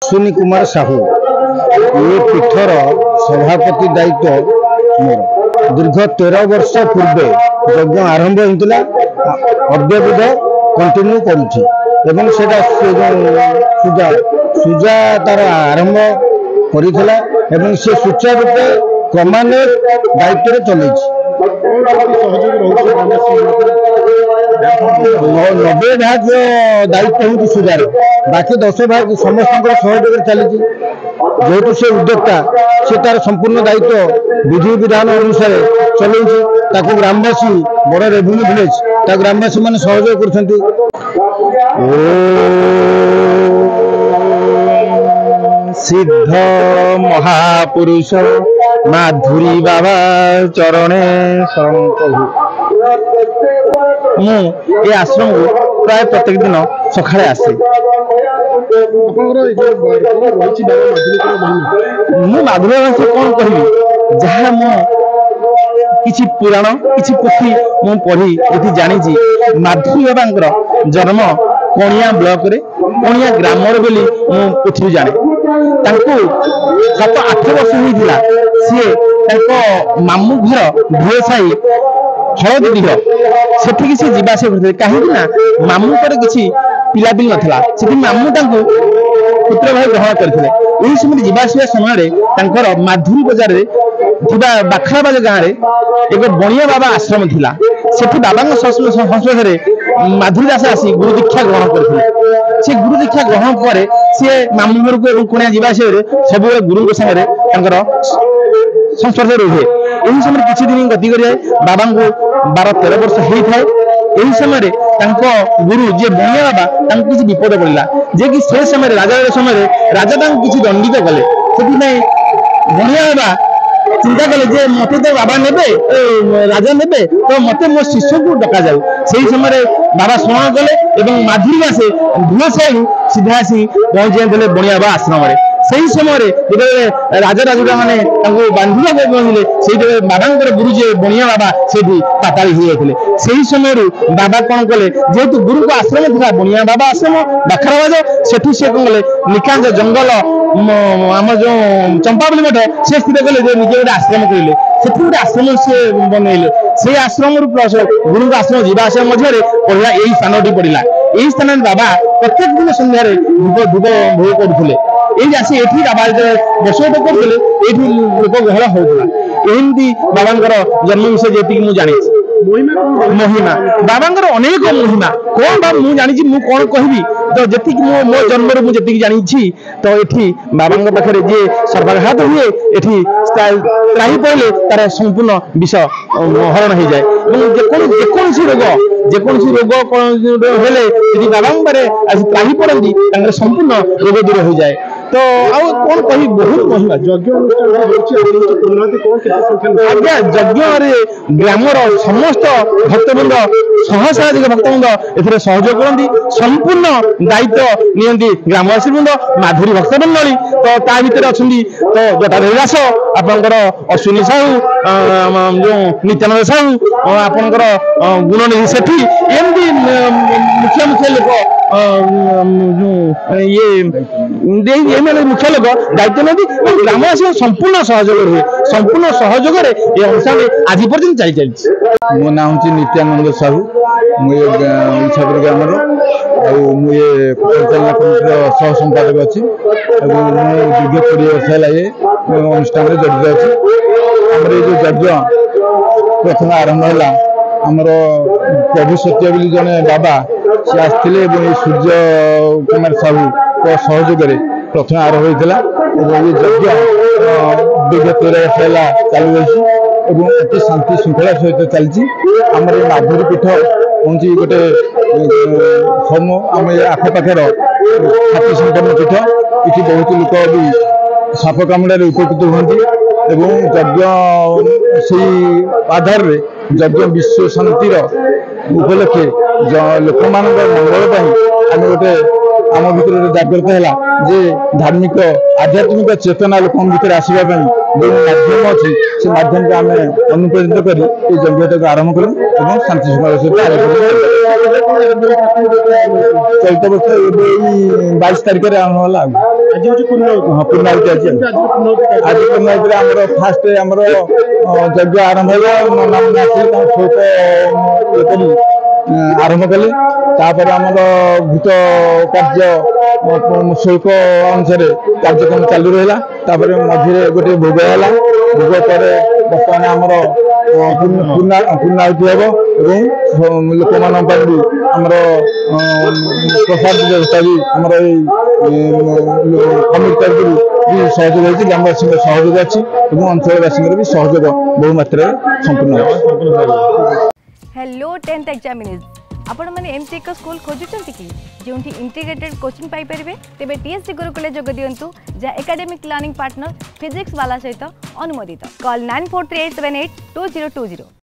अश्विनी कुमार साहू ये पीठर सभापति दायित्व मोर दीर्घ 13 वर्ष पूर्व यज्ञ आरंभ होता अद्यविध कंटिन्यू करुच्ची पूजा पूजा तार आरंभ करा से सुचारूपे क्रमान्वय दायित्व चलती 90 भाग दायित्व हूँ सुधार बाकी 10 भाग समस्त सहयोग चली जेहेतु से उद्योक्ता से तार संपूर्ण दायित्व विधि विधान अनुसार चलाऊँगी ग्रामवासी बड़ रेवेन्यू विलेज ग्रामवासी मान सहयोग कर सिद्ध महापुरुष माधुरी बाबा चरणे शरण प्रभु मु ये आश्रम को प्राय प्रत्येक दिन सकाଳେ आसे मु माधुरी बाबा से कौन कहबी जहाँ मु किछि पुराण किछि पोथी मु पढ़ी एठी जानी माधुरी बाबा जन्म कोणिया ब्लॉक रे कोणिया ग्राम बोली मु पोथी जाने 7-8 वर्ष होता सी मामू घर भुएसाई हलदी डीह से जावास करते कहीं मामू किसी पिलापिली नाला से मामू पुत्र भाई ग्रहण करते यही समय जावास समय माधुरी बजार बाखराबाज गाँव में एक बणिया बाबा आश्रम थिला सेठी बाबा संस्पर्श माधुरी दास आसी गुरु दीक्षा ग्रहण करते से गुरु दीक्षा ग्रहण पर सी मामू घर को कुणिया जावास सब गुरु सागर संस्पर्श रुहे यही समय किसी दिन गति कर बाबा को 12-13 वर्ष होता है यही समय गुरु जे बणिया बाबा किसी विपद पड़ा जे कि से समय राजा राजा किसी दंडित कले से बणिया बाबा चिंता कले जे मत तो बाबा ने राजा ने तो मत मो शिष्य को डका जाऊ से समय बाबा स्मरण कले माधुरी दासे भुएसाई सीधा आसी पहुंचे बणिया बाबा आश्रम से समय राजा राजुड़ा मैंने बांधा कहले से बाबा गुरु जे बणिया बाबा से पाताली हो जाते से समय बाबा कौन कले जेहेतु गुरु को आश्रम था बणिया बाबा आश्रम बाखराबाज सेठी से कौन कले निकांज जंगल आम जो चंपावली मठ से स्थित कले निजे गोटे आश्रम कहले से गोटे आश्रम से बनइले से आश्रम प्लस गुरु आश्रम जावास मध्य पड़ा यही स्थान पड़ा यही स्थान बाबा प्रत्येक दिन सन्धार धूप भोग करते ये आसी एठी बाबा बसोट करते लोक गहल होता एमती बाबा जन्म विषय जी मुझे जानी महिमा बाबा अनेक महिमा कौन बा मुझे जानी कौन कहबी तो जी मो जन्म मुझे जानी तो ये बाबा पाखे जी सर्वाघात हुए ये त्राही पड़े तार संपूर्ण विष हरण हो जाए जेकोसी रोग हेले बाबा त्राही पड़ती संपूर्ण रोग दूर हो जाए तो आउ कौन कही बहुत महिमा यज्ञ आज्ञा यज्ञ ग्रामर समस्त भक्तवृंद सहस्राधिक भक्तवृंद ए सहयोग करती संपूर्ण दायित्व नियंती ग्रामवासी वृंद माधुरी भक्तमंडली तो ता भीतर अच्छा तो जटाधरी दास आपंकर अश्विनी साहू जो नित्यानंद साहू आपंकर गुणनिधि सेठी एमती मुखिया मुखिया लोक ये मुख्य लोक दायित्व नहीं ग्रामवासी संपूर्ण सहयोग हुए संपूर्ण सहयोग अनुसार आज पर्यटन चली मो ना हूँ नित्यानंद साहू मुझे इच्छापुर ग्राम मुझे परिचालना कमिटी सह संपादक अच्छी दीर्घ 20 वर्ष है ये अनुष्ठान जड़ित अच्छी आम जो यज्ञ प्रथम आरंभ है आमर प्रभु सत्य बोली जड़े बाबा सी आसते सूर्य कुमार साहू सहयोग प्रथम आरंभ होता ये यज्ञ विगत 13 वर्ष है चालू रही अति शांति श्रृंखला सहित चलती आम माधुरी पीठ हूँ गोटे आम आखपाखर ख्याति संपन्न पीठ ये बहुत लोक भी साप कामुड़े उपकृत होती यज्ञ से आधार यज्ञ विश्व शांतिर उपलक्षे लोक मान मंगल आम गोटे आम भर जागृत है जे धार्मिक आध्यात्मिक चेतना लोक भर आसवाई जो माध्यम अच्छी से माध्यम को आम अनुप्रेरित कर यज्ञ को आरंभ करूँ और शांति श्रृंखला सहित चलित वर्ष 22 तारीख में आरंभ है पूर्णाहुति आज पूर्णाहुति आम फास्ट आमर यज्ञ आरंभ है आरंभ कले तापर आमर भूत कार्य शुल्क अनुसार कार्यक्रम चालू रहा मझे गोटे भोग है भोग पर बर्तमान आमर पूर्णाहुति हम लोक मानमर प्रसाद व्यवस्था भी आमर कमिटी तरफ भी सहयोग होती ग्रामवासी सहयोग अच्छी अंचलवासी भी सहयोग बहु मात्रा संपूर्ण। हेलो 10th एग्जामिनीज आपण मैंने एमती एक स्कूल खोजुंट कि जो इंटीग्रेटेड कोचिंग पाई परिबे तेबे टीएससी गुरुकुल जोग दियंतु जा एकेडमिक लर्निंग पार्टनर फिजिक्स वाला सहित अनुमोदित कॉल 9438782020।